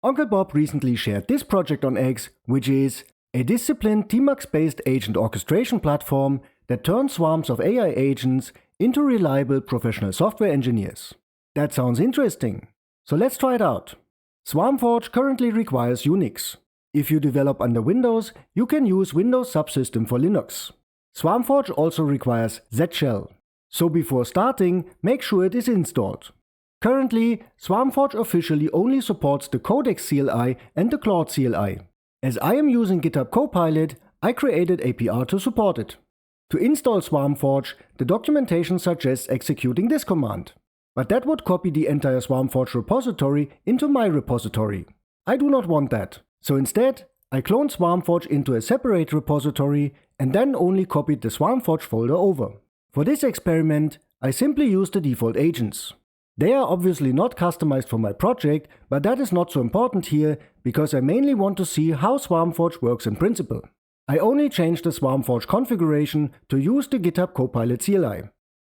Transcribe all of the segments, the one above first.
Uncle Bob recently shared this project on X, which is a disciplined tmux-based agent orchestration platform that turns swarms of AI agents into reliable professional software engineers. That sounds interesting. So let's try it out. SwarmForge currently requires Unix. If you develop under Windows, you can use Windows Subsystem for Linux. SwarmForge also requires Z-Shell. So before starting, make sure it is installed. Currently, SwarmForge officially only supports the Codex CLI and the Claude CLI. As I am using GitHub Copilot, I created a PR to support it. To install SwarmForge, the documentation suggests executing this command. But that would copy the entire SwarmForge repository into my repository. I do not want that. So instead, I cloned SwarmForge into a separate repository and then only copied the SwarmForge folder over. For this experiment, I simply used the default agents. They are obviously not customized for my project, but that is not so important here because I mainly want to see how SwarmForge works in principle. I only changed the SwarmForge configuration to use the GitHub Copilot CLI.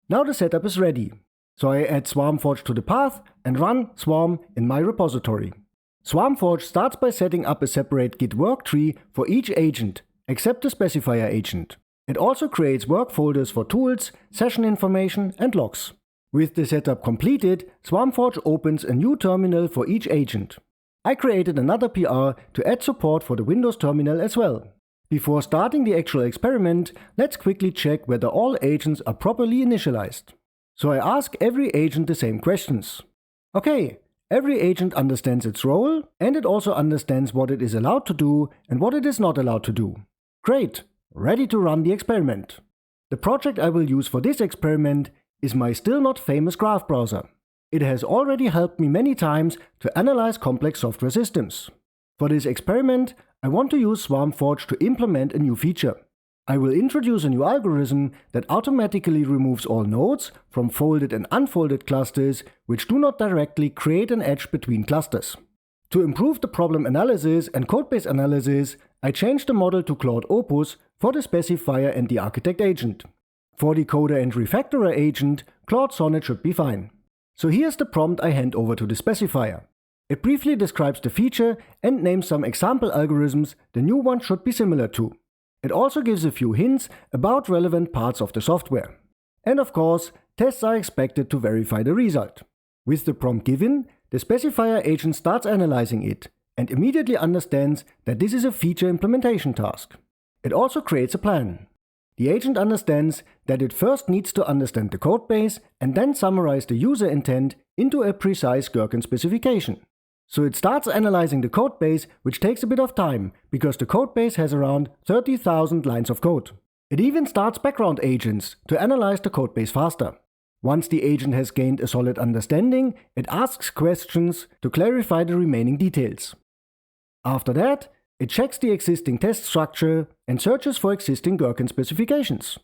Now the setup is ready. So I add SwarmForge to the path and run swarm in my repository. SwarmForge starts by setting up a separate Git work tree for each agent, except the specifier agent. It also creates work folders for tools, session information, and logs. With the setup completed, SwarmForge opens a new terminal for each agent. I created another PR to add support for the Windows terminal as well. Before starting the actual experiment, let's quickly check whether all agents are properly initialized. So I ask every agent the same questions. Okay, every agent understands its role, and it also understands what it is allowed to do and what it is not allowed to do. Great, ready to run the experiment. The project I will use for this experiment is my still not famous graph browser. It has already helped me many times to analyze complex software systems. For this experiment, I want to use SwarmForge to implement a new feature. I will introduce a new algorithm that automatically removes all nodes from folded and unfolded clusters which do not directly create an edge between clusters. To improve the problem analysis and codebase analysis, I changed the model to Claude Opus for the specifier and the architect agent. For the coder and refactorer agent, Claude Sonnet should be fine. So here's the prompt I hand over to the specifier. It briefly describes the feature and names some example algorithms the new one should be similar to. It also gives a few hints about relevant parts of the software. And of course, tests are expected to verify the result. With the prompt given, the specifier agent starts analyzing it and immediately understands that this is a feature implementation task. It also creates a plan. The agent understands that it first needs to understand the codebase and then summarize the user intent into a precise Gherkin specification. So it starts analyzing the codebase, which takes a bit of time, because the codebase has around 30,000 lines of code. It even starts background agents to analyze the codebase faster. Once the agent has gained a solid understanding, it asks questions to clarify the remaining details. After that, it checks the existing test structure and searches for existing Gherkin specifications.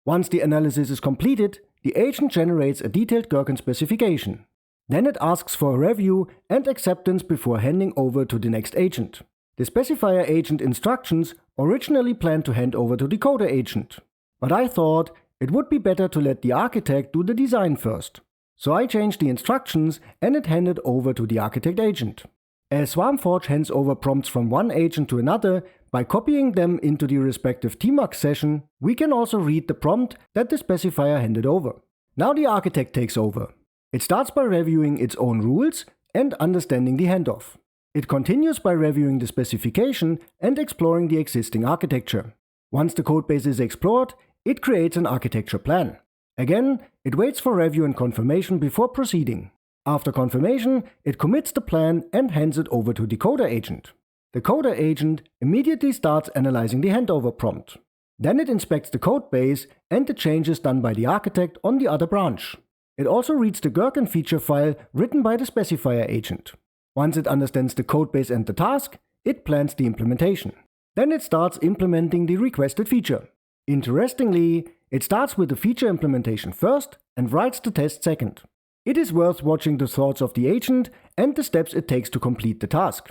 Once the analysis is completed, the agent generates a detailed Gherkin specification. Then it asks for a review and acceptance before handing over to the next agent. The specifier agent instructions originally planned to hand over to the coder agent. But I thought it would be better to let the architect do the design first. So I changed the instructions and it handed over to the architect agent. As SwarmForge hands over prompts from one agent to another by copying them into the respective tmux session, we can also read the prompt that the specifier handed over. Now the architect takes over. It starts by reviewing its own rules and understanding the handoff. It continues by reviewing the specification and exploring the existing architecture. Once the codebase is explored, it creates an architecture plan. Again, it waits for review and confirmation before proceeding. After confirmation, it commits the plan and hands it over to the coder agent. The coder agent immediately starts analyzing the handover prompt. Then it inspects the codebase and the changes done by the architect on the other branch. It also reads the Gherkin feature file written by the specifier agent. Once it understands the codebase and the task, it plans the implementation. Then it starts implementing the requested feature. Interestingly, it starts with the feature implementation first and writes the test second. It is worth watching the thoughts of the agent and the steps it takes to complete the task.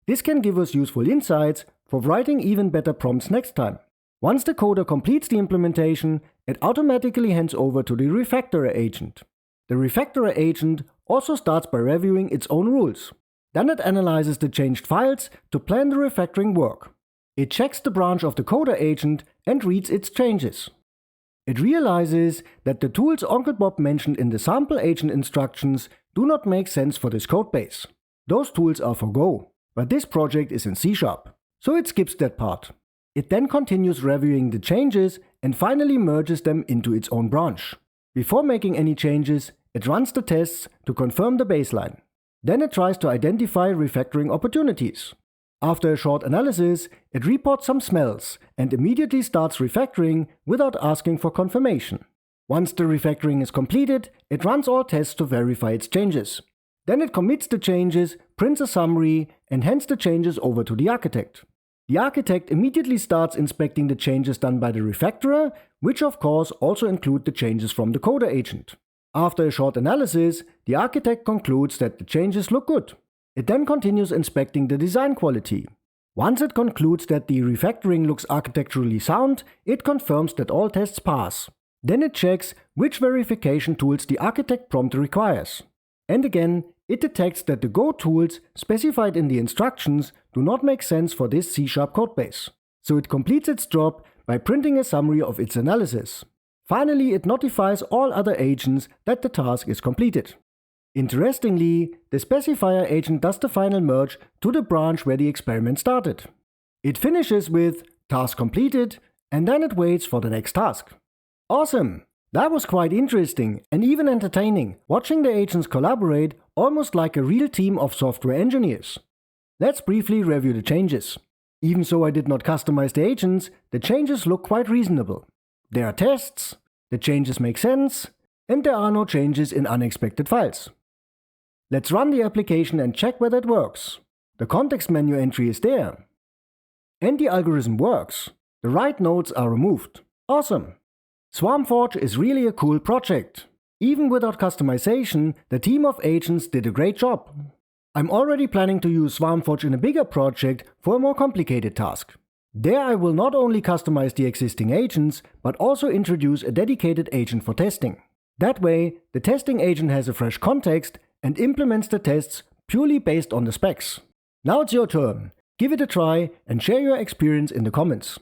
This can give us useful insights for writing even better prompts next time. Once the coder completes the implementation, it automatically hands over to the refactorer agent. The refactorer agent also starts by reviewing its own rules. Then it analyzes the changed files to plan the refactoring work. It checks the branch of the coder agent and reads its changes. It realizes that the tools Uncle Bob mentioned in the sample agent instructions do not make sense for this codebase. Those tools are for Go, but this project is in C#, so it skips that part. It then continues reviewing the changes and finally merges them into its own branch. Before making any changes, it runs the tests to confirm the baseline. Then it tries to identify refactoring opportunities. After a short analysis, it reports some smells and immediately starts refactoring without asking for confirmation. Once the refactoring is completed, it runs all tests to verify its changes. Then it commits the changes, prints a summary, and hands the changes over to the architect. The architect immediately starts inspecting the changes done by the refactorer, which of course also include the changes from the coder agent. After a short analysis, the architect concludes that the changes look good. It then continues inspecting the design quality. Once it concludes that the refactoring looks architecturally sound, it confirms that all tests pass. Then it checks which verification tools the architect prompt requires. And again, it detects that the Go tools specified in the instructions do not make sense for this C# codebase. So it completes its job by printing a summary of its analysis. Finally, it notifies all other agents that the task is completed. Interestingly, the specifier agent does the final merge to the branch where the experiment started. It finishes with task completed, and then it waits for the next task. Awesome! That was quite interesting and even entertaining, watching the agents collaborate almost like a real team of software engineers. Let's briefly review the changes. Even though I did not customize the agents, the changes look quite reasonable. There are tests, the changes make sense, and there are no changes in unexpected files. Let's run the application and check whether it works. The context menu entry is there. And the algorithm works. The right nodes are removed. Awesome! SwarmForge is really a cool project. Even without customization, the team of agents did a great job. I'm already planning to use SwarmForge in a bigger project for a more complicated task. There I will not only customize the existing agents, but also introduce a dedicated agent for testing. That way, the testing agent has a fresh context and implements the tests purely based on the specs. Now it's your turn. Give it a try and share your experience in the comments.